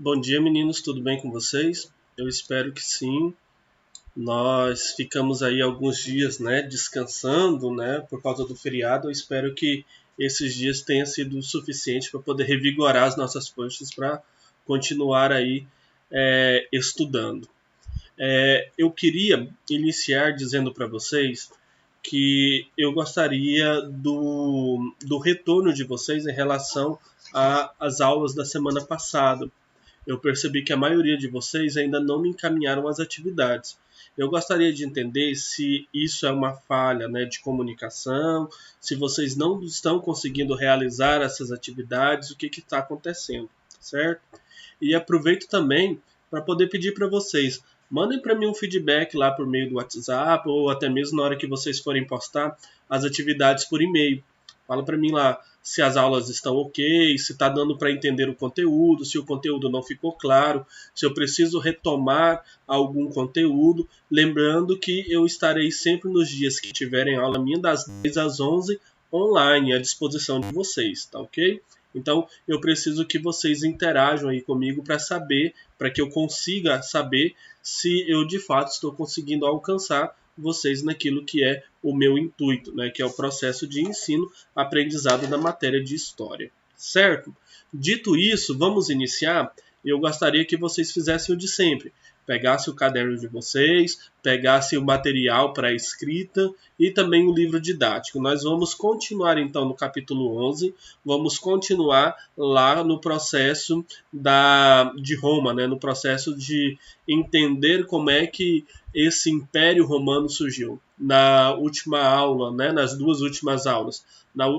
Bom dia, meninos, tudo bem com vocês? Eu espero que sim. Nós ficamos aí alguns dias, né, descansando, né, por causa do feriado. Eu espero que esses dias tenham sido suficiente para poder revigorar as nossas forças para continuar aí estudando. Eu queria iniciar dizendo para vocês que eu gostaria do retorno de vocês em relação às aulas da semana passada. Eu percebi que a maioria de vocês ainda não me encaminharam as atividades. Eu gostaria de entender se isso é uma falha, né, de comunicação, se vocês não estão conseguindo realizar essas atividades, o que está acontecendo, certo? E aproveito também para poder pedir para vocês, mandem para mim um feedback lá por meio do WhatsApp ou até mesmo na hora que vocês forem postar as atividades por e-mail. Fala para mim lá se as aulas estão ok, se está dando para entender o conteúdo, se o conteúdo não ficou claro, se eu preciso retomar algum conteúdo. Lembrando que eu estarei sempre nos dias que tiverem aula minha, das 10 às 11, online, à disposição de vocês, tá ok? Então, eu preciso que vocês interajam aí comigo para saber, para que eu consiga saber se eu de fato estou conseguindo alcançar vocês naquilo que é o meu intuito, né, que é o processo de ensino-aprendizado da matéria de história, certo? Dito isso, vamos iniciar. Eu gostaria que vocês fizessem o de sempre. Pegasse o caderno de vocês, pegasse o material para a escrita e também o livro didático. Nós vamos continuar então no capítulo 11, vamos continuar lá no processo de Roma, né? No processo de entender como é que esse Império Romano surgiu. Na última aula, né? Nas duas últimas aulas,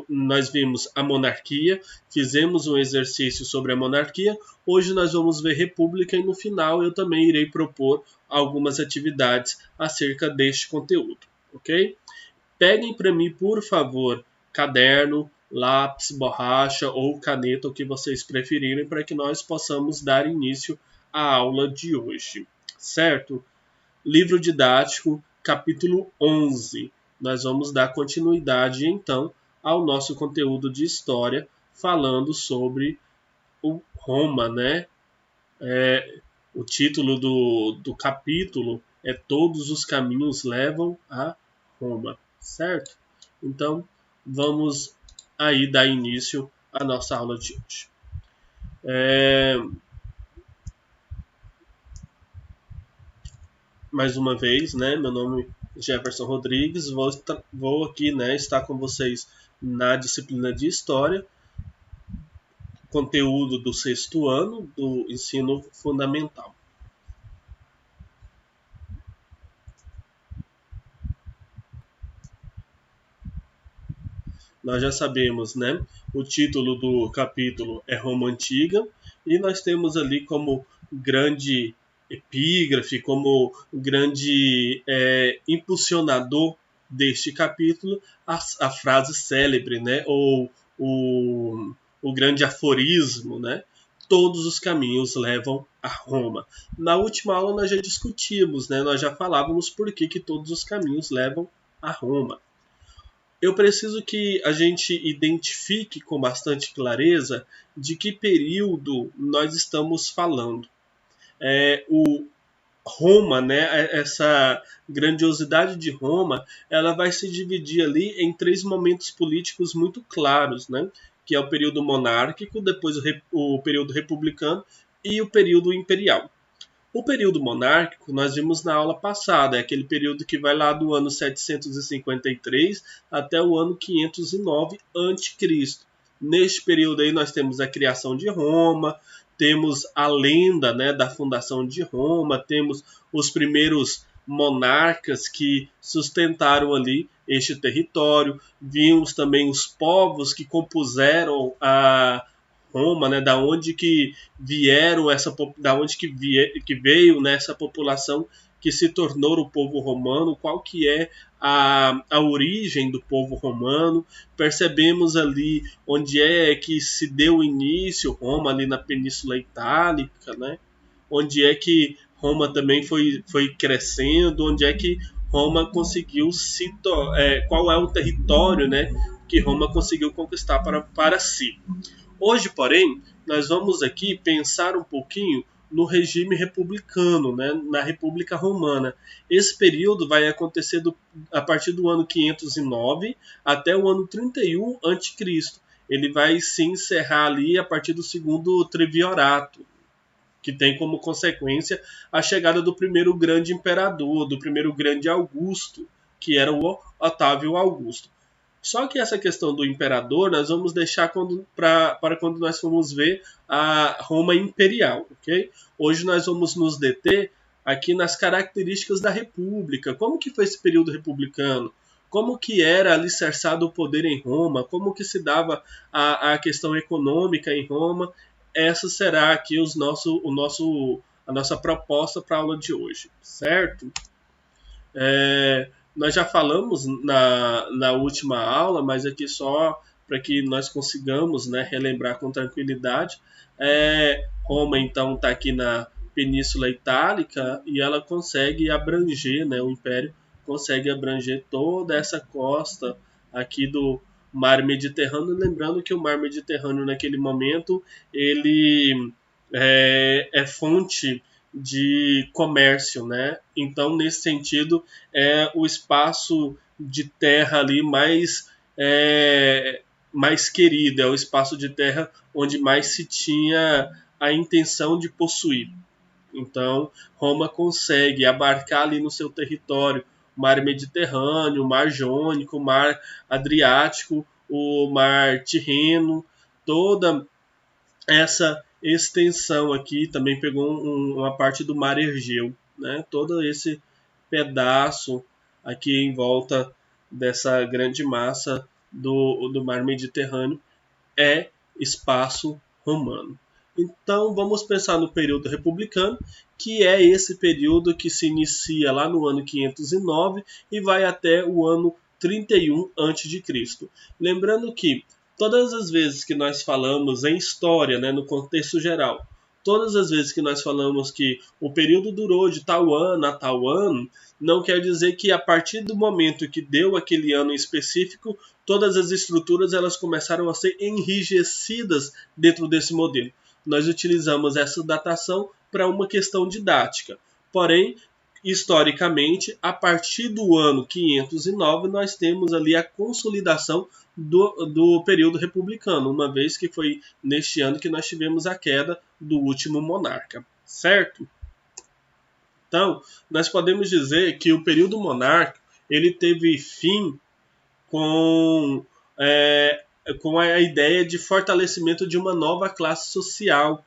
nós vimos a monarquia, fizemos um exercício sobre a monarquia. Hoje nós vamos ver república e no final eu também irei propor algumas atividades acerca deste conteúdo, ok? Peguem para mim, por favor, caderno, lápis, borracha ou caneta, o que vocês preferirem, para que nós possamos dar início à aula de hoje, certo? Livro didático, capítulo 11. Nós vamos dar continuidade, então, ao nosso conteúdo de história, falando sobre o Roma, né? O título do capítulo é Todos os Caminhos Levam a Roma, certo? Então, vamos aí dar início à nossa aula de hoje. Mais uma vez, né? Meu nome é Jefferson Rodrigues, vou aqui, né, estar com vocês na disciplina de História, conteúdo do 6º ano do ensino fundamental. Nós já sabemos, né? O título do capítulo é Roma Antiga e nós temos ali como grande epígrafe, como grande impulsionador deste capítulo a frase célebre, né? Ou o grande aforismo, né? Todos os caminhos levam a Roma. Na última aula nós já discutimos, né? Nós já falávamos por que todos os caminhos levam a Roma. Eu preciso que a gente identifique com bastante clareza de que período nós estamos falando. O Roma, né, essa grandiosidade de Roma, ela vai se dividir ali em 3 momentos políticos muito claros, né, que é o período monárquico, depois o período republicano e o período imperial. O período monárquico nós vimos na aula passada, é aquele período que vai lá do ano 753 até o ano 509 a.C. Neste período aí nós temos a criação de Roma, temos a lenda, né, da fundação de Roma, temos os primeiros monarcas que sustentaram ali este território, vimos também os povos que compuseram a Roma, né, da onde que vieram que veio nessa população que se tornou o povo romano, qual que é a origem do povo romano. Percebemos ali onde é que se deu início Roma, ali na Península Itálica, né, onde é que Roma também foi crescendo, onde é que Roma conseguiu qual é o território, né, que Roma conseguiu conquistar para si. Hoje, porém, nós vamos aqui pensar um pouquinho no regime republicano, né, na República Romana. Esse período vai acontecer a partir do ano 509 até o ano 31 a.C. Ele vai se encerrar ali a partir do segundo Triviorato, que tem como consequência a chegada do primeiro grande imperador, do primeiro grande Augusto, que era o Otávio Augusto. Só que essa questão do imperador nós vamos deixar para quando nós formos ver a Roma imperial, ok? Hoje nós vamos nos deter aqui nas características da república. Como que foi esse período republicano? Como que era alicerçado o poder em Roma? Como que se dava a questão econômica em Roma? Essa será aqui a nossa proposta para a aula de hoje, certo? Nós já falamos na última aula, mas aqui só para que nós consigamos, né, relembrar com tranquilidade. Roma, então, está aqui na Península Itálica e ela consegue abranger, né, o Império consegue abranger toda essa costa aqui do Mar Mediterrâneo. Lembrando que o Mar Mediterrâneo, naquele momento, ele é fonte de comércio, né? Então, nesse sentido, é o espaço de terra ali mais querido, é o espaço de terra onde mais se tinha a intenção de possuir. Então, Roma consegue abarcar ali no seu território o Mar Mediterrâneo, o Mar Jônico, o Mar Adriático, o Mar Tirreno, toda essa extensão aqui, também pegou uma parte do Mar Egeu, né? Todo esse pedaço aqui em volta dessa grande massa do Mar Mediterrâneo é espaço romano. Então vamos pensar no período republicano, que é esse período que se inicia lá no ano 509 e vai até o ano 31 a.C. Lembrando que todas as vezes que nós falamos em história, né, no contexto geral, todas as vezes que nós falamos que o período durou de tal ano a tal ano, não quer dizer que a partir do momento que deu aquele ano em específico, todas as estruturas elas começaram a ser enrijecidas dentro desse modelo. Nós utilizamos essa datação para uma questão didática. Porém, historicamente, a partir do ano 509, nós temos ali a consolidação do período republicano, uma vez que foi neste ano que nós tivemos a queda do último monarca, certo? Então, nós podemos dizer que o período monárquico ele teve fim com a ideia de fortalecimento de uma nova classe social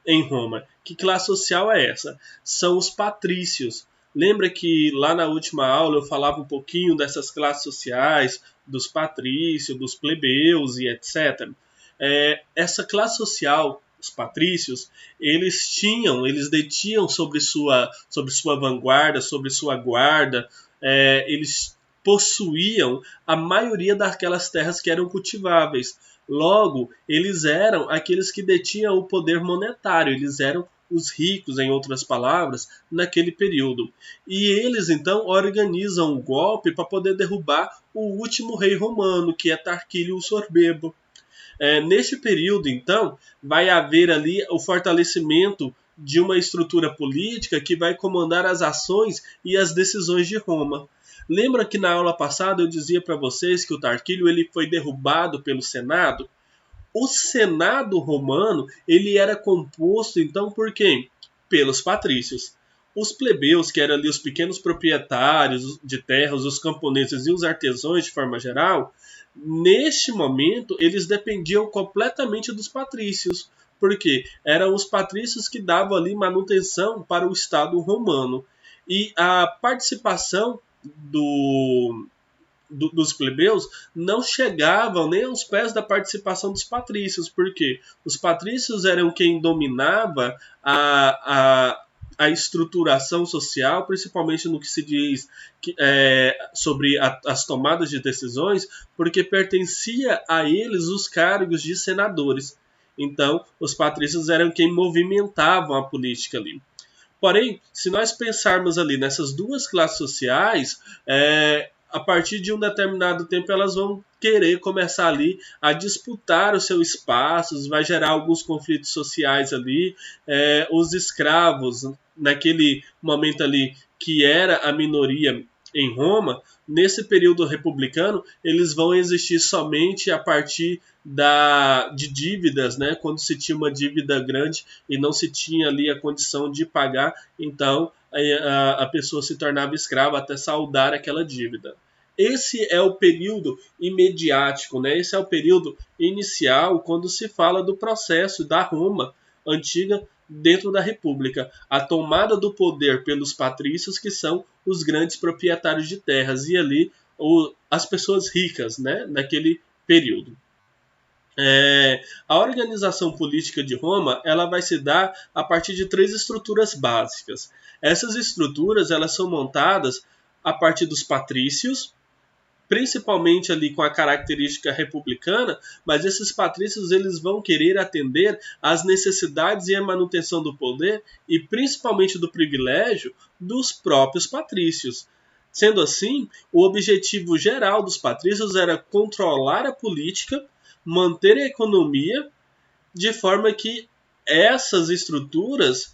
em Roma. Que classe social é essa? São os patrícios. Lembra que lá na última aula eu falava um pouquinho dessas classes sociais, dos patrícios, dos plebeus e etc. Essa classe social, os patrícios, eles detinham sobre sua vanguarda, sobre sua guarda, eles possuíam a maioria daquelas terras que eram cultiváveis. Logo, eles eram aqueles que detinham o poder monetário, eles eram os ricos, em outras palavras, naquele período. E eles, então, organizam o golpe para poder derrubar o último rei romano, que é Tarquínio Sorbebo. Neste período, então, vai haver ali o fortalecimento de uma estrutura política que vai comandar as ações e as decisões de Roma. Lembra que na aula passada eu dizia para vocês que o Tarquínio ele foi derrubado pelo Senado? O Senado romano ele era composto então por quem? Pelos patrícios. Os plebeus, que eram ali os pequenos proprietários de terras, os camponeses e os artesãos de forma geral, neste momento eles dependiam completamente dos patrícios, porque eram os patrícios que davam ali manutenção para o Estado romano. E a participação dos plebeus não chegavam nem aos pés da participação dos patrícios, porque os patrícios eram quem dominava a estruturação social, principalmente no que se diz sobre as tomadas de decisões, porque pertencia a eles os cargos de senadores. Então, os patrícios eram quem movimentavam a política ali. Porém, se nós pensarmos ali nessas duas classes sociais, a partir de um determinado tempo elas vão querer começar ali a disputar os seus espaços, vai gerar alguns conflitos sociais ali. Os escravos, naquele momento ali, que era a minoria em Roma, nesse período republicano, eles vão existir somente a partir de dívidas, né? Quando se tinha uma dívida grande e não se tinha ali a condição de pagar, então a pessoa se tornava escrava até saldar aquela dívida. Esse é o período imediático, né? Esse é o período inicial quando se fala do processo da Roma antiga dentro da República, a tomada do poder pelos patrícios, que são os grandes proprietários de terras, e ali as pessoas ricas, né, naquele período. A organização política de Roma, ela vai se dar a partir de 3 estruturas básicas. Essas estruturas, elas são montadas a partir dos patrícios, principalmente ali com a característica republicana, mas esses patrícios eles vão querer atender às necessidades e à manutenção do poder e principalmente do privilégio dos próprios patrícios. Sendo assim, o objetivo geral dos patrícios era controlar a política, manter a economia, de forma que essas estruturas,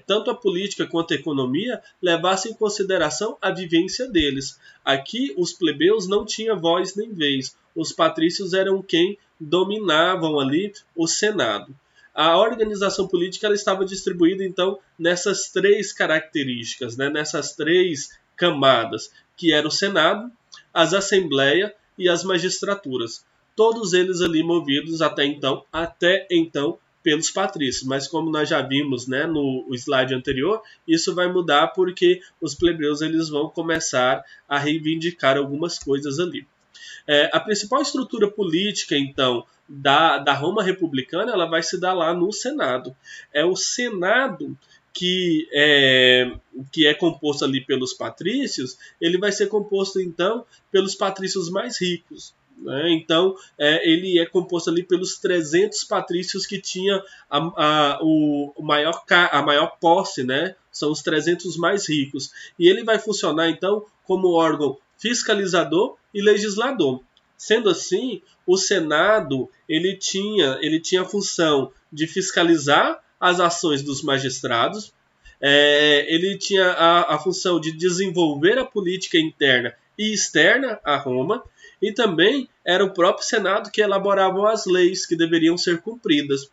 tanto a política quanto a economia, levassem em consideração a vivência deles. Aqui, os plebeus não tinham voz nem vez. Os patrícios eram quem dominavam ali o Senado. A organização política ela estava distribuída, então, nessas 3 características, né? Nessas 3 camadas, que era o Senado, as Assembleias e as magistraturas. Todos eles ali movidos até então pelos patrícios, mas como nós já vimos, né, no slide anterior, isso vai mudar porque os plebeus eles vão começar a reivindicar algumas coisas ali. A principal estrutura política, então, da Roma republicana, ela vai se dar lá no Senado. É o Senado que é composto ali pelos patrícios, ele vai ser composto, então, pelos patrícios mais ricos. Né? Então, ele é composto ali pelos 300 patrícios que tinha a maior posse, né? São os 300 mais ricos. E ele vai funcionar, então, como órgão fiscalizador e legislador. Sendo assim, o Senado ele tinha a função de fiscalizar as ações dos magistrados, ele tinha a função de desenvolver a política interna e externa a Roma, e também era o próprio Senado que elaborava as leis que deveriam ser cumpridas.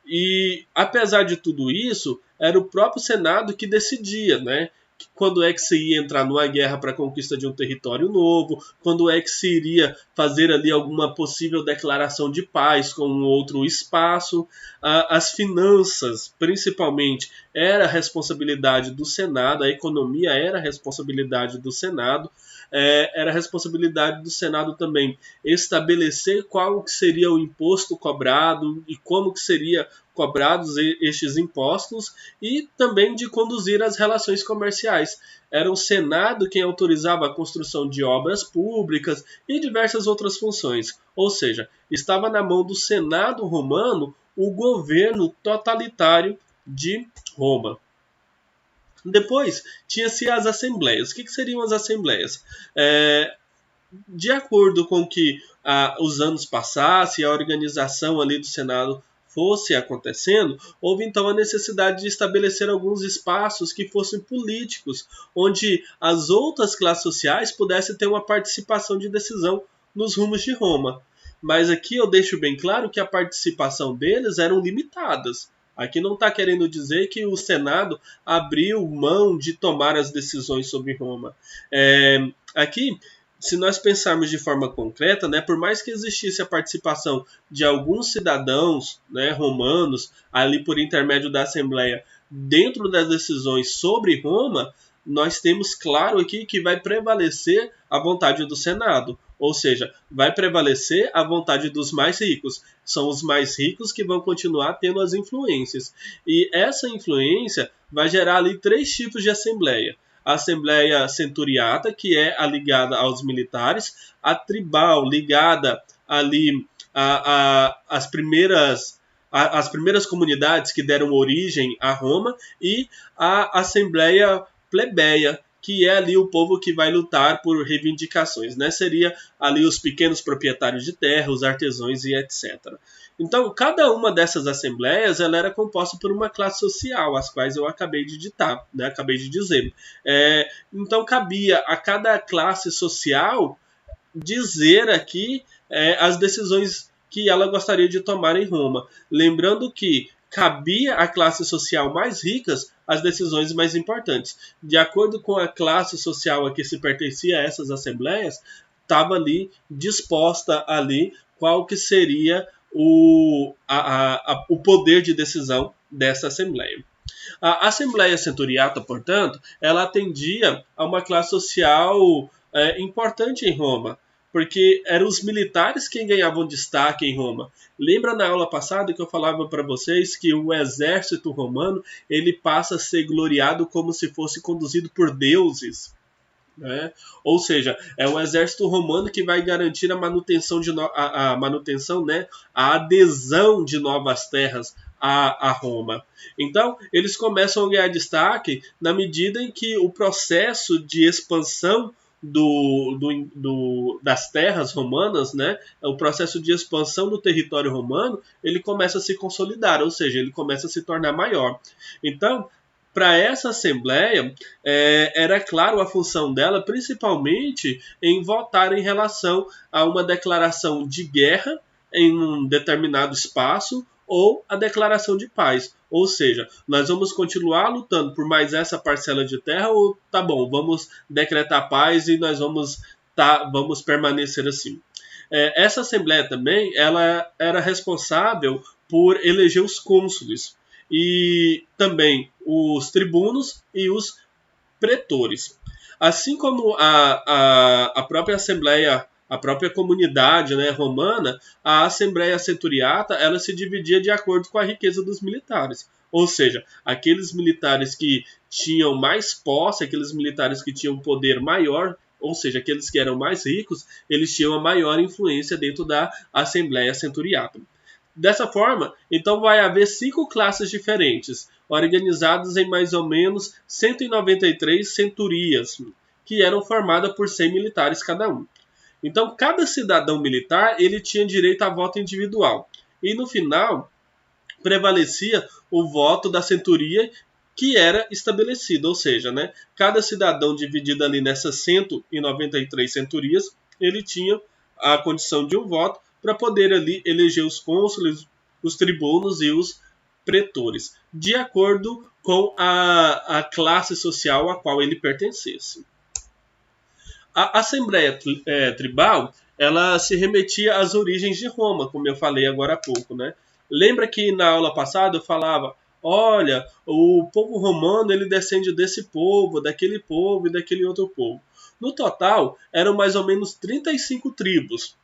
E, apesar de tudo isso, era o próprio Senado que decidia, né? Quando é que se ia entrar numa guerra para a conquista de um território novo, quando é que se iria fazer ali alguma possível declaração de paz com um outro espaço. As finanças, principalmente, era a responsabilidade do Senado, a economia era a responsabilidade do Senado. Era a responsabilidade do Senado também estabelecer qual que seria o imposto cobrado e como que seria cobrados estes impostos e também de conduzir as relações comerciais. Era o Senado quem autorizava a construção de obras públicas e diversas outras funções. Ou seja, estava na mão do Senado romano o governo totalitário de Roma. Depois, tinha-se as assembleias. O que seriam as assembleias? De acordo com que os anos passassem, a organização ali do Senado fosse acontecendo, houve então a necessidade de estabelecer alguns espaços que fossem políticos, onde as outras classes sociais pudessem ter uma participação de decisão nos rumos de Roma. Mas aqui eu deixo bem claro que a participação deles eram limitadas. Aqui não está querendo dizer que o Senado abriu mão de tomar as decisões sobre Roma. Aqui, se nós pensarmos de forma concreta, né, por mais que existisse a participação de alguns cidadãos, né, romanos, ali por intermédio da Assembleia, dentro das decisões sobre Roma, nós temos claro aqui que vai prevalecer a vontade do Senado. Ou seja, vai prevalecer a vontade dos mais ricos. São os mais ricos que vão continuar tendo as influências. E essa influência vai gerar ali 3 tipos de assembleia. A Assembleia Centuriata, que é a ligada aos militares, a tribal, ligada ali às primeiras comunidades que deram origem a Roma, e a Assembleia Plebeia, que é ali o povo que vai lutar por reivindicações, né? Seria ali os pequenos proprietários de terra, os artesãos e etc. Então, cada uma dessas assembleias ela era composta por uma classe social, as quais eu acabei de ditar, né? Acabei de dizer. Então, cabia a cada classe social dizer aqui as decisões que ela gostaria de tomar em Roma. Lembrando que cabia à classe social mais ricas as decisões mais importantes. De acordo com a classe social a que se pertencia a essas assembleias, estava ali disposta ali qual que seria o poder de decisão dessa assembleia. A Assembleia Centuriata, portanto, ela atendia a uma classe social importante em Roma, porque eram os militares quem ganhavam destaque em Roma. Lembra na aula passada que eu falava para vocês que o exército romano ele passa a ser gloriado como se fosse conduzido por deuses? Né? Ou seja, é o exército romano que vai garantir a manutenção, a manutenção, né? A adesão de novas terras a Roma. Então, eles começam a ganhar destaque na medida em que o processo de expansão das terras romanas, né? O processo de expansão do território romano, ele começa a se consolidar, ou seja, ele começa a se tornar maior. Então, para essa Assembleia, era claro a função dela, principalmente em votar em relação a uma declaração de guerra em um determinado espaço ou a declaração de paz. Ou seja, nós vamos continuar lutando por mais essa parcela de terra ou tá bom, vamos decretar paz e nós vamos permanecer assim. Essa Assembleia também ela era responsável por eleger os cônsules e também os tribunos e os pretores. Assim como a própria Assembleia, a própria comunidade, né, romana, a Assembleia Centuriata ela se dividia de acordo com a riqueza dos militares. Ou seja, aqueles militares que tinham mais posse, aqueles militares que tinham poder maior, ou seja, aqueles que eram mais ricos, eles tinham a maior influência dentro da Assembleia Centuriata. Dessa forma, então vai haver 5 classes diferentes, organizadas em mais ou menos 193 centurias, que eram formadas por 100 militares cada um. Então, cada cidadão militar ele tinha direito a voto individual. E no final, prevalecia o voto da centuria que era estabelecido, ou seja, né, cada cidadão dividido ali nessas 193 centurias, ele tinha a condição de um voto para poder ali eleger os cônsules, os tribunos e os pretores, de acordo com a classe social a qual ele pertencesse. A Assembleia Tribal ela se remetia às origens de Roma, como eu falei agora há pouco, né? Lembra que na aula passada eu falava, olha, o povo romano ele descende desse povo, daquele povo e daquele outro povo. No total, eram mais ou menos 35 tribos,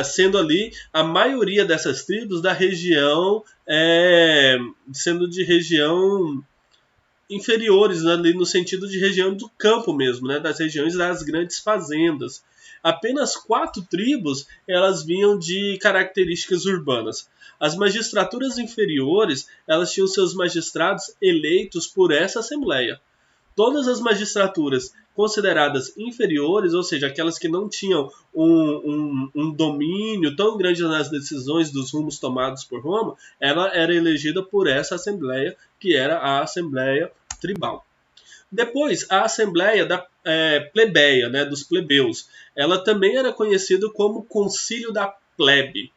sendo ali a maioria dessas tribos da região, sendo de região inferiores, ali no sentido de região do campo mesmo, né, das regiões das grandes fazendas. Apenas 4 tribos elas vinham de características urbanas. As magistraturas inferiores elas tinham seus magistrados eleitos por essa assembleia. Todas as magistraturas consideradas inferiores, ou seja, aquelas que não tinham um domínio tão grande nas decisões dos rumos tomados por Roma, ela era elegida por essa assembleia, que era a Assembleia Tribal. Depois, a Assembleia da Plebeia, né, dos plebeus, ela também era conhecida como Concílio da Plebe.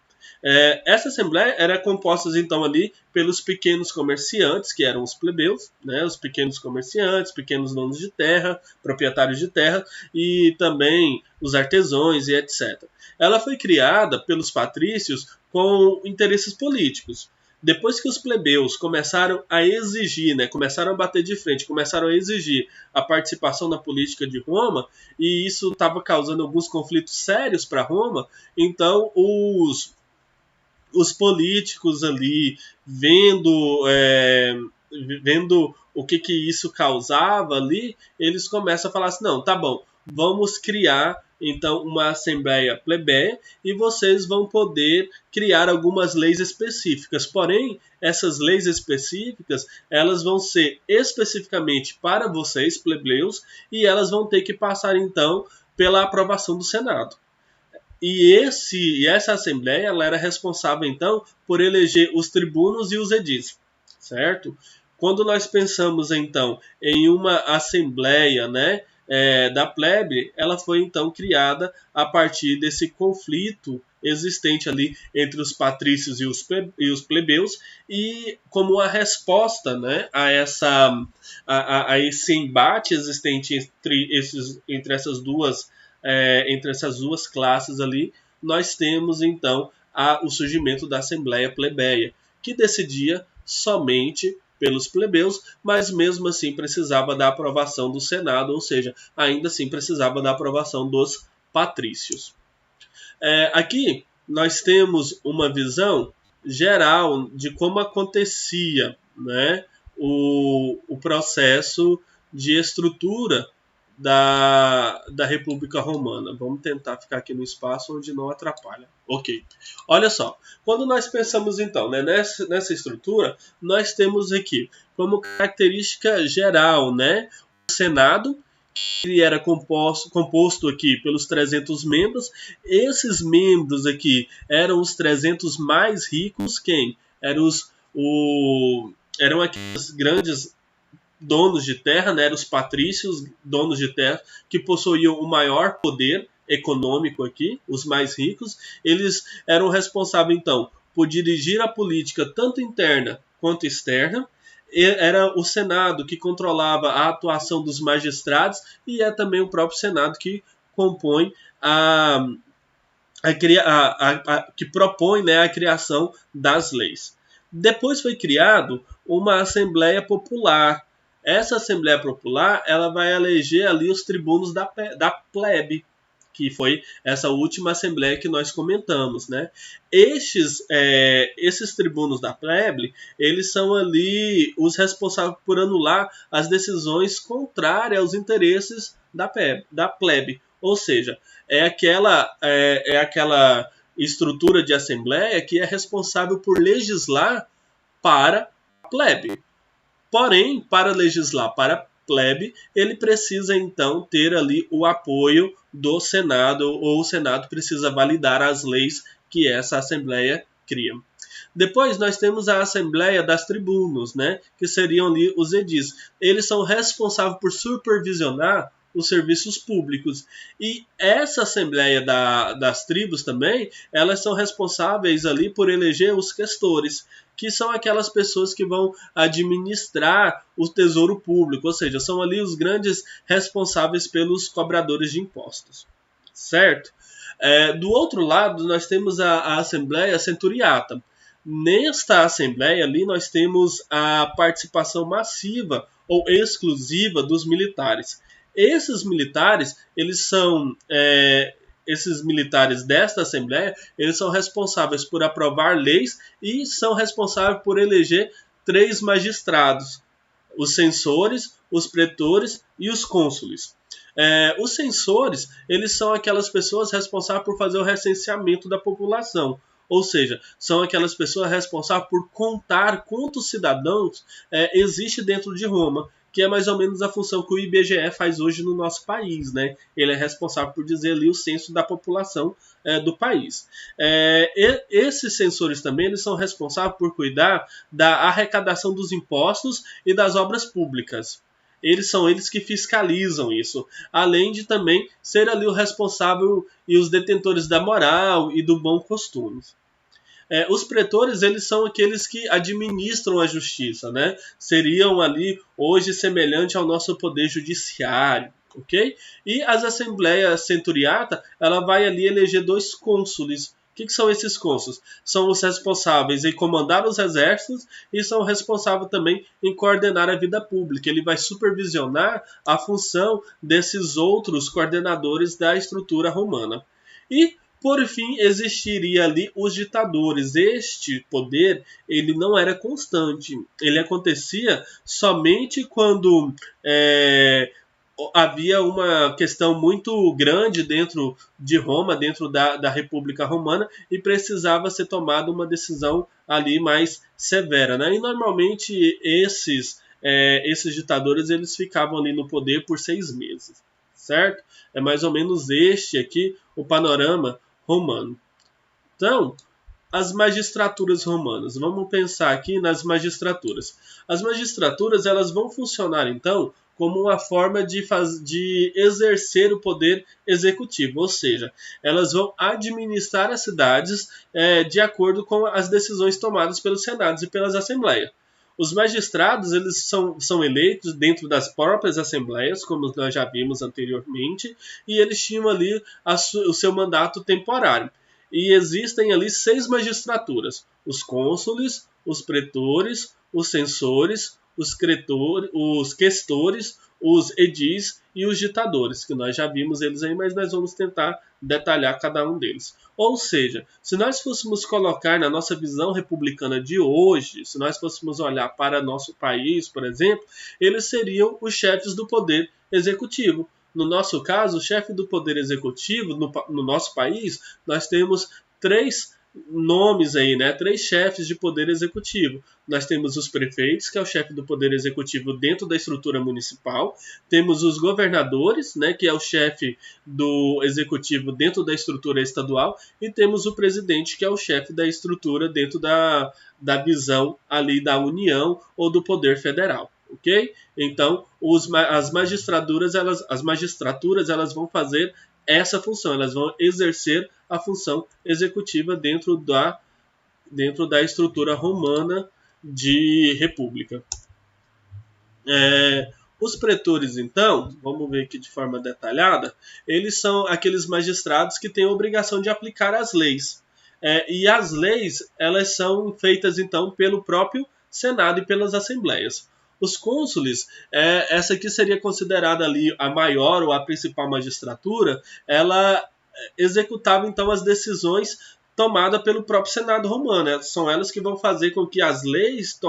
Essa assembleia era composta então ali pelos pequenos comerciantes, que eram os plebeus, né, os pequenos comerciantes, pequenos donos de terra, proprietários de terra e também os artesãos e etc. Ela foi criada pelos patrícios com interesses políticos. Depois que os plebeus começaram a exigir, né, começaram a bater de frente, começaram a exigir a participação na política de Roma, e isso estava causando alguns conflitos sérios para Roma, então os políticos ali, vendo o que isso causava ali, eles começam a falar assim, não, tá bom, vamos criar então uma assembleia plebeia e vocês vão poder criar algumas leis específicas. Porém, essas leis específicas, elas vão ser especificamente para vocês, plebeus, e elas vão ter que passar então pela aprovação do Senado. E essa assembleia ela era responsável então por eleger os tribunos e os edis, certo? Quando nós pensamos então em uma assembleia, né, da plebe, ela foi então criada a partir desse conflito existente ali entre os patrícios e os plebeus, e como a resposta, né, a esse embate existente entre essas duas classes ali, nós temos então o surgimento da Assembleia Plebeia, que decidia somente pelos plebeus, mas mesmo assim precisava da aprovação do Senado, ou seja, ainda assim precisava da aprovação dos patrícios. Aqui nós temos uma visão geral de como acontecia, né, o processo de estrutura da República Romana. Vamos tentar ficar aqui no espaço onde não atrapalha. Ok. Olha só. Quando nós pensamos, então, né, nessa estrutura, nós temos aqui como característica geral, né, o Senado, que ele era composto aqui pelos 300 membros. Esses membros aqui eram os 300 mais ricos. Quem? Eram aqueles grandes donos de terra, né, eram os patrícios, donos de terra, que possuíam o maior poder econômico aqui, os mais ricos. Eles eram responsáveis, então, por dirigir a política tanto interna quanto externa. Era o Senado que controlava a atuação dos magistrados e é também o próprio Senado que compõe que propõe, né, a criação das leis. Depois foi criado uma Assembleia Popular. Essa Assembleia Popular ela vai eleger ali os tribunos da plebe, que foi essa última Assembleia que nós comentamos, né? Esses tribunos da plebe, eles são ali os responsáveis por anular as decisões contrárias aos interesses da plebe. Ou seja, é aquela estrutura de assembleia que é responsável por legislar para a plebe. Porém, para legislar para a plebe, ele precisa então ter ali o apoio do Senado, ou o Senado precisa validar as leis que essa Assembleia cria. Depois nós temos a Assembleia das Tribunos, né, que seriam ali os edis. Eles são responsáveis por supervisionar os serviços públicos. E essa Assembleia das Tribos também, elas são responsáveis ali por eleger os questores, que são aquelas pessoas que vão administrar o tesouro público, ou seja, são ali os grandes responsáveis pelos cobradores de impostos, certo? Do outro lado, nós temos a Assembleia Centuriata. Nesta Assembleia ali, nós temos a participação massiva ou exclusiva dos militares. Esses militares, esses militares desta Assembleia, eles são responsáveis por aprovar leis e são responsáveis por eleger 3 magistrados: os censores, os pretores e os cônsules. Os censores, eles são aquelas pessoas responsáveis por fazer o recenseamento da população. Ou seja, são aquelas pessoas responsáveis por contar quantos cidadãos existe dentro de Roma, que é mais ou menos a função que o IBGE faz hoje no nosso país, né? Ele é responsável por dizer ali o censo da população do país. Esses censores também eles são responsáveis por cuidar da arrecadação dos impostos e das obras públicas. São eles que fiscalizam isso, além de também ser ali o responsável e os detentores da moral e do bom costume. Os pretores, eles são aqueles que administram a justiça, né? Seriam ali, hoje, semelhante ao nosso poder judiciário, ok? E as assembleias centuriata, ela vai ali eleger 2 cônsules. O que são esses cônsules? São os responsáveis em comandar os exércitos e são responsáveis também em coordenar a vida pública. Ele vai supervisionar a função desses outros coordenadores da estrutura romana. E por fim, existiria ali os ditadores. Este poder ele não era constante. Ele acontecia somente quando havia uma questão muito grande dentro de Roma, dentro da República Romana, e precisava ser tomada uma decisão ali mais severa, né? E normalmente esses ditadores eles ficavam ali no poder por 6 meses, certo? É mais ou menos este aqui o panorama romano. Então, as magistraturas romanas. Vamos pensar aqui nas magistraturas. As magistraturas elas vão funcionar então como uma forma de exercer o poder executivo, ou seja, elas vão administrar as cidades de acordo com as decisões tomadas pelos senados e pelas assembleias. Os magistrados eles são eleitos dentro das próprias assembleias, como nós já vimos anteriormente, e eles tinham ali o seu mandato temporário. E existem ali 6 magistraturas: os cônsules, os pretores, os censores, os questores, os edis e os ditadores, que nós já vimos eles aí, mas nós vamos tentar detalhar cada um deles. Ou seja, se nós fôssemos colocar na nossa visão republicana de hoje, se nós fôssemos olhar para nosso país, por exemplo, eles seriam os chefes do poder executivo. No nosso caso, o chefe do poder executivo, no nosso país, nós temos 3 nomes aí, né? 3 chefes de poder executivo. Nós temos os prefeitos, que é o chefe do poder executivo dentro da estrutura municipal. Temos os governadores, né? Que é o chefe do executivo dentro da estrutura estadual. E temos o presidente, que é o chefe da estrutura dentro da visão ali da União ou do poder federal. Ok? Então, as magistraturas elas vão fazer essa função, elas vão exercer a função executiva dentro da estrutura romana de república. Os pretores, então, vamos ver aqui de forma detalhada, eles são aqueles magistrados que têm a obrigação de aplicar as leis. E as leis, elas são feitas, então, pelo próprio Senado e pelas assembleias. Os cônsules, essa aqui seria considerada ali a maior ou a principal magistratura, ela executava, então, as decisões tomada pelo próprio Senado romano. São elas que vão fazer com que as leis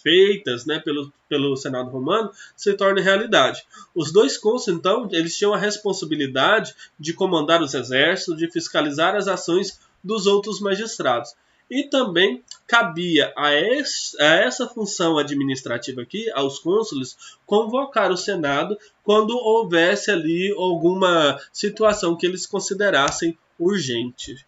feitas, né, pelo Senado romano se tornem realidade. Os 2 cônsules, então, eles tinham a responsabilidade de comandar os exércitos, de fiscalizar as ações dos outros magistrados. E também cabia a essa função administrativa aqui, aos cônsules, convocar o Senado quando houvesse ali alguma situação que eles considerassem urgente.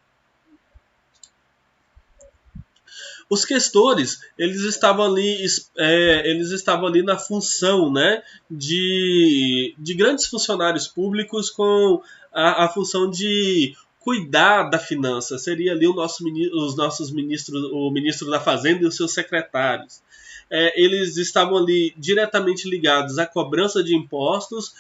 Os questores, eles estavam ali na função, né, de grandes funcionários públicos com a função de cuidar da finança. Seria ali os nossos ministros, o ministro da Fazenda e os seus secretários. Eles estavam ali diretamente ligados à cobrança de impostos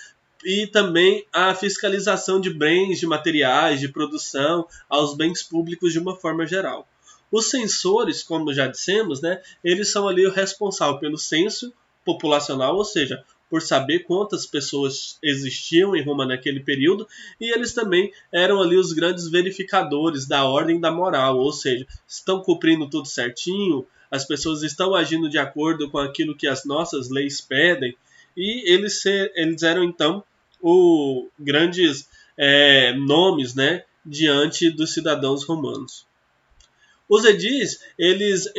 e também à fiscalização de bens, de materiais, de produção, aos bens públicos de uma forma geral. Os censores, como já dissemos, né, eles são ali o responsável pelo censo populacional, ou seja, por saber quantas pessoas existiam em Roma naquele período, e eles também eram ali os grandes verificadores da ordem e da moral, ou seja, estão cumprindo tudo certinho, as pessoas estão agindo de acordo com aquilo que as nossas leis pedem, e eles eram então os grandes nomes, né, diante dos cidadãos romanos. Os edis, eles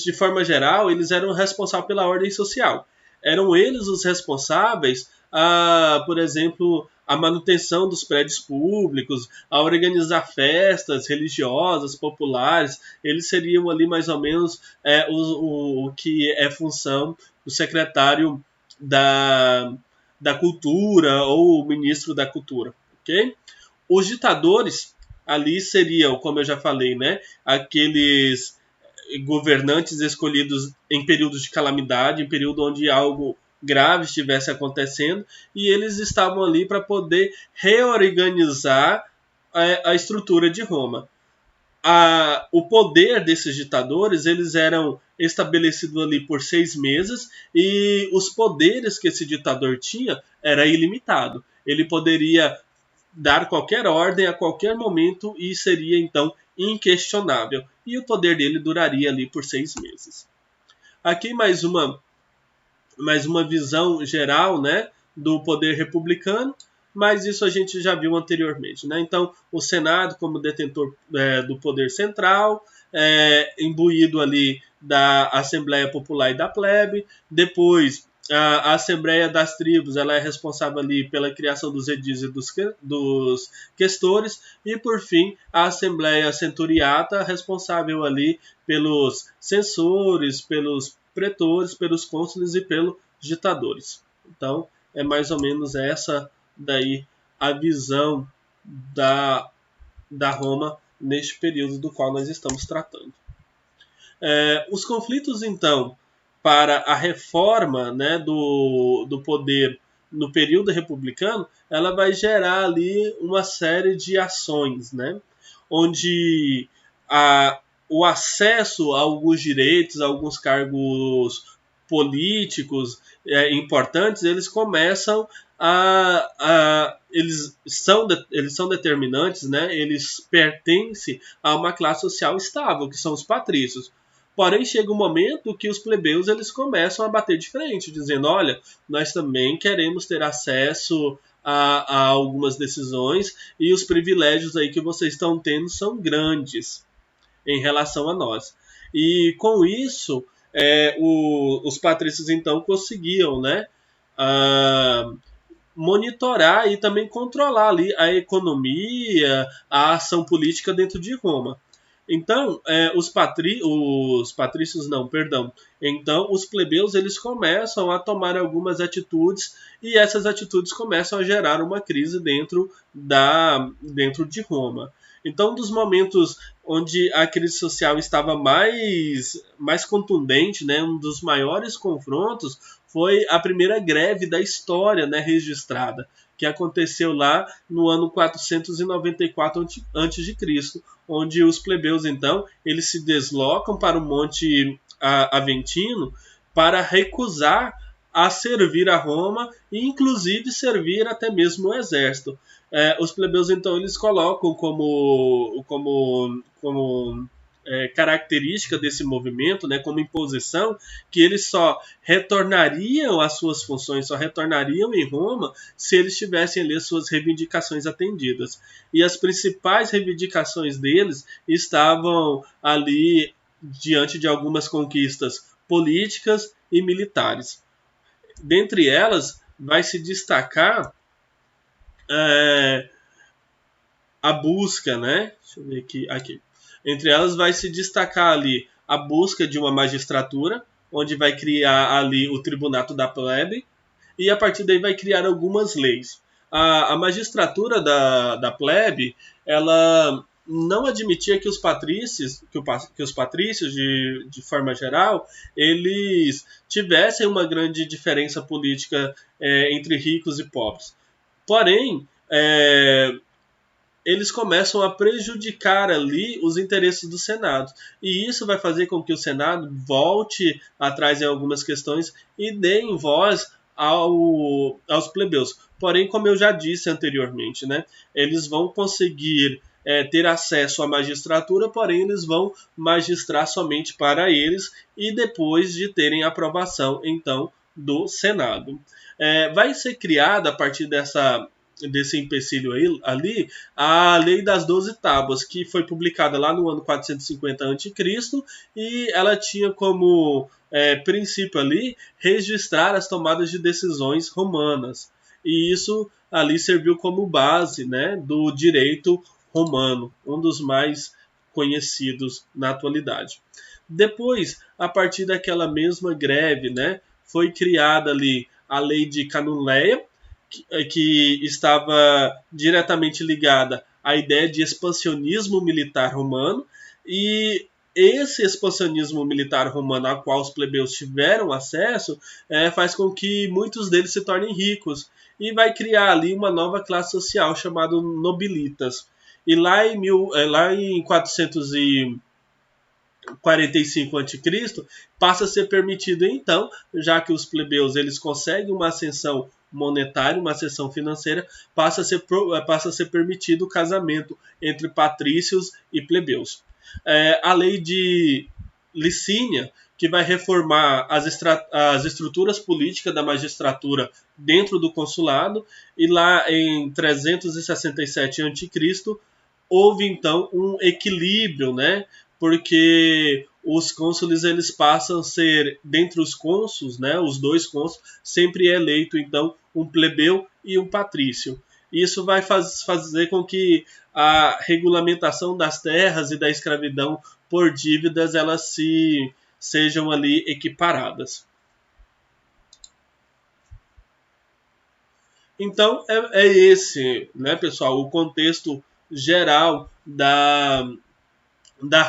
de forma geral, eles eram responsáveis pela ordem social. Eram eles os responsáveis, por exemplo, a manutenção dos prédios públicos, a organizar festas religiosas, populares. Eles seriam ali mais ou menos o que é função do secretário da cultura ou o ministro da cultura. Okay? Os ditadores ali seriam, como eu já falei, né, aqueles governantes escolhidos em períodos de calamidade, em período onde algo grave estivesse acontecendo, e eles estavam ali para poder reorganizar a estrutura de Roma. O poder desses ditadores eles eram estabelecidos ali por 6 meses, e os poderes que esse ditador tinha era ilimitado. Ele poderia dar qualquer ordem a qualquer momento e seria então inquestionável. E o poder dele duraria ali por 6 meses. Aqui mais uma visão geral, né, do poder republicano, mas isso a gente já viu anteriormente, né? Então, o Senado como detentor do poder central, imbuído ali da Assembleia Popular e da plebe. Depois, a Assembleia das Tribos, ela é responsável ali pela criação dos edis e dos questores. E, por fim, a Assembleia Centuriata, responsável ali pelos censores, pelos pretores, pelos cônsules e pelos ditadores. Então, é mais ou menos essa daí a visão da Roma neste período do qual nós estamos tratando. Os conflitos, então, para a reforma, né, do poder no período republicano, ela vai gerar ali uma série de ações, né, onde o acesso a alguns direitos, a alguns cargos políticos importantes, eles começam eles são determinantes, né? Eles pertencem a uma classe social estável, que são os patrícios. Porém, chega um momento que os plebeus eles começam a bater de frente, dizendo: olha, nós também queremos ter acesso a algumas decisões, e os privilégios aí que vocês estão tendo são grandes em relação a nós. E com isso, os patrícios então conseguiam, né, monitorar e também controlar ali a economia, a ação política dentro de Roma. Então, os patrícios não, perdão. Então, os plebeus eles começam a tomar algumas atitudes, e essas atitudes começam a gerar uma crise dentro de Roma. Então, um dos momentos onde a crise social estava mais contundente, né, um dos maiores confrontos, foi a primeira greve da história, né, registrada, que aconteceu lá no ano 494 a.C., onde os plebeus, então, eles se deslocam para o Monte Aventino para recusar a servir a Roma e, inclusive, servir até mesmo o exército. Os plebeus, então, eles colocam como característica desse movimento, né, como imposição, que eles só retornariam às suas funções, só retornariam em Roma se eles tivessem ali as suas reivindicações atendidas. E as principais reivindicações deles estavam ali diante de algumas conquistas políticas e militares. Dentre elas, vai se destacar a busca, né? Deixa eu ver aqui. Entre elas vai se destacar ali a busca de uma magistratura, onde vai criar ali o tribunato da plebe, e a partir daí vai criar algumas leis. A magistratura da plebe, ela não admitia que os patrícios, de forma geral, eles tivessem uma grande diferença política entre ricos e pobres. Porém, eles começam a prejudicar ali os interesses do Senado. E isso vai fazer com que o Senado volte atrás em algumas questões e dê voz aos plebeus. Porém, como eu já disse anteriormente, né, eles vão conseguir ter acesso à magistratura, porém eles vão magistrar somente para eles e depois de terem aprovação, então, do Senado. Vai ser criada, a partir desse empecilho ali, a Lei das 12 Tábuas, que foi publicada lá no ano 450 a.C., e ela tinha como princípio ali registrar as tomadas de decisões romanas. E isso ali serviu como base, né, do direito romano, um dos mais conhecidos na atualidade. Depois, a partir daquela mesma greve, né, foi criada ali a Lei de Canuleia, que estava diretamente ligada à ideia de expansionismo militar romano, e esse expansionismo militar romano a qual os plebeus tiveram acesso faz com que muitos deles se tornem ricos, e vai criar ali uma nova classe social chamada nobilitas. E lá em 445 a.C., passa a ser permitido então, já que os plebeus eles conseguem uma ascensão monetária, uma ascensão financeira, passa a ser permitido o casamento entre patrícios e plebeus. A lei de Licínia que vai reformar as estruturas políticas da magistratura dentro do consulado, e lá em 367 a.C. houve então um equilíbrio, né? Porque os cônsules eles passam a ser, dentre os cônsules, né, os dois cônsules, sempre é eleito então um plebeu e um patrício. Isso vai fazer com que a regulamentação das terras e da escravidão por dívidas elas sejam ali equiparadas. Então é esse, né, pessoal, o contexto geral da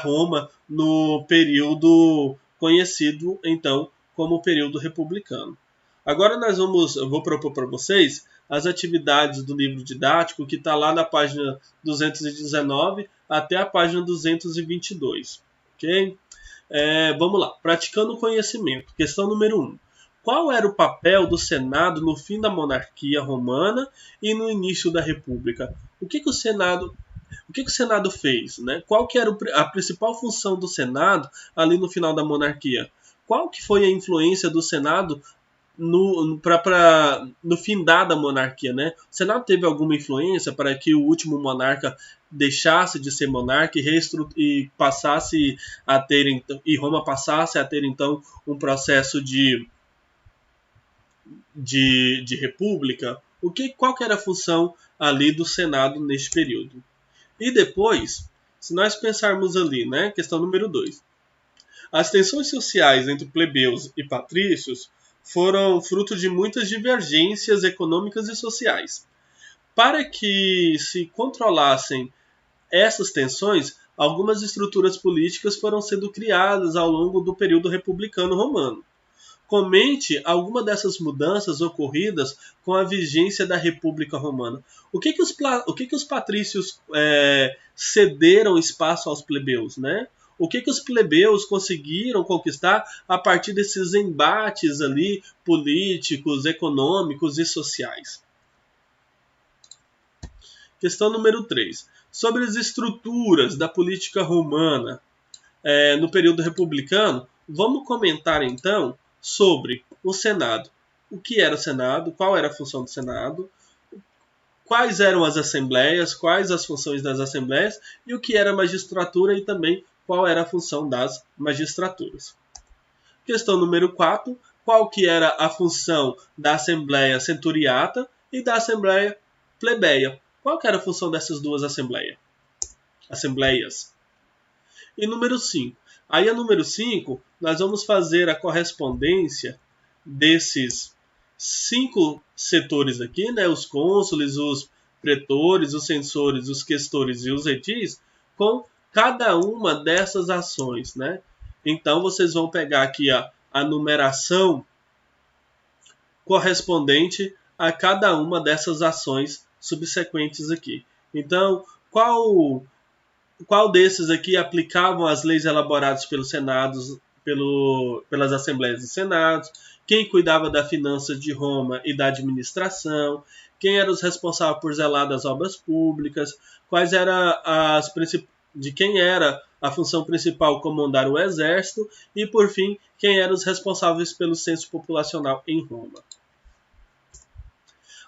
Roma no período conhecido então como período republicano. Agora eu vou propor para vocês as atividades do livro didático que está lá na página 219 até a página 222, ok? Vamos lá, praticando o conhecimento. Questão número 1. Qual era o papel do Senado no fim da monarquia romana e no início da República? O que o Senado fez? Né? Qual que era a principal função do Senado ali no final da monarquia? Qual que foi a influência do Senado no findar da monarquia? Né? O Senado teve alguma influência para que o último monarca deixasse de ser monarca e passasse a ter, e Roma passasse a ter então um processo de república? Qual que era a função ali do Senado neste período? E depois, se nós pensarmos ali, né, questão número 2, as tensões sociais entre plebeus e patrícios foram fruto de muitas divergências econômicas e sociais. Para que se controlassem essas tensões, algumas estruturas políticas foram sendo criadas ao longo do período republicano romano. Comente alguma dessas mudanças ocorridas com a vigência da República Romana. O que os patrícios cederam espaço aos plebeus, né? O que os plebeus conseguiram conquistar a partir desses embates ali políticos, econômicos e sociais? Questão número 3. Sobre as estruturas da política romana no período republicano, vamos comentar então sobre o Senado. O que era o Senado, qual era a função do Senado, quais eram as assembleias, quais as funções das assembleias e o que era a magistratura e também qual era a função das magistraturas. Questão número 4. Qual que era a função da Assembleia Centuriata e da Assembleia Plebeia? Qual que era a função dessas duas assembleias? E número 5. Aí a número 5, nós vamos fazer a correspondência desses 5 setores aqui, né? Os cônsules, os pretores, os censores, os questores e os edis, com cada uma dessas ações, né? Então vocês vão pegar aqui a numeração correspondente a cada uma dessas ações subsequentes aqui. Então, qual desses aqui aplicavam as leis elaboradas pelos senados, pelas assembleias e senados? Quem cuidava da finança de Roma e da administração? Quem eram os responsáveis por zelar das obras públicas? Quais eram de quem era a função principal comandar o exército? E, por fim, quem eram os responsáveis pelo censo populacional em Roma?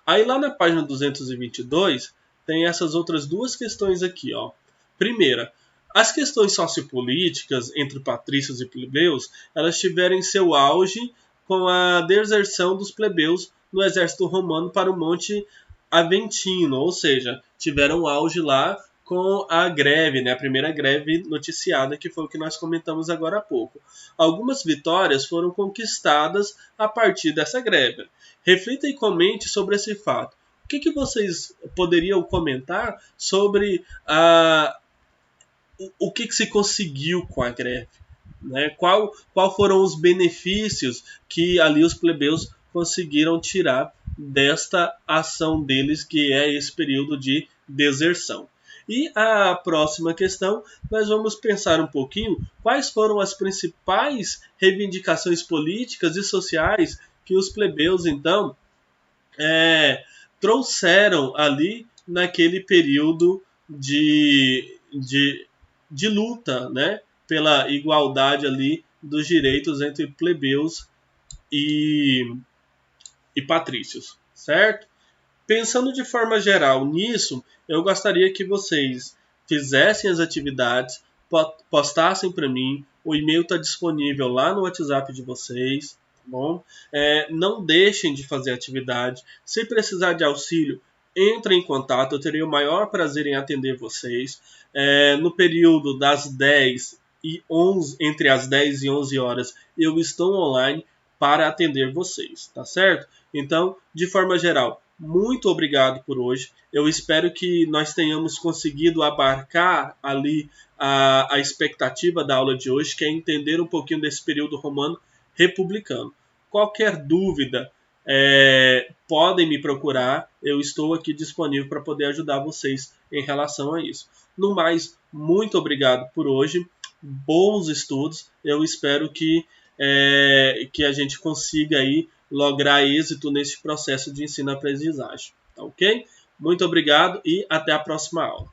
Aí lá na página 222 tem essas outras duas questões aqui, ó. Primeira, as questões sociopolíticas entre patrícios e plebeus, elas tiveram seu auge com a deserção dos plebeus no exército romano para o Monte Aventino, ou seja, tiveram auge lá com a greve, né, a primeira greve noticiada, que foi o que nós comentamos agora há pouco. Algumas vitórias foram conquistadas a partir dessa greve. Reflita e comente sobre esse fato. O que vocês poderiam comentar sobre o que se conseguiu com a greve? Né? Qual foram os benefícios que ali os plebeus conseguiram tirar desta ação deles, que é esse período de deserção? E a próxima questão, nós vamos pensar um pouquinho quais foram as principais reivindicações políticas e sociais que os plebeus, então, trouxeram ali naquele período de luta, né, pela igualdade ali dos direitos entre plebeus e patrícios, certo? Pensando de forma geral nisso, eu gostaria que vocês fizessem as atividades, postassem para mim, o e-mail está disponível lá no WhatsApp de vocês, tá bom? Não deixem de fazer atividade. Se precisar de auxílio, entre em contato, eu terei o maior prazer em atender vocês. No período das 10 e 11, entre as 10 e 11 horas, eu estou online para atender vocês, tá certo? Então, de forma geral, muito obrigado por hoje. Eu espero que nós tenhamos conseguido abarcar ali a expectativa da aula de hoje, que é entender um pouquinho desse período romano republicano. Qualquer dúvida, podem me procurar. Eu estou aqui disponível para poder ajudar vocês em relação a isso. No mais, muito obrigado por hoje. Bons estudos. Eu espero que a gente consiga aí lograr êxito nesse processo de ensino-aprendizagem. Tá ok? Muito obrigado e até a próxima aula.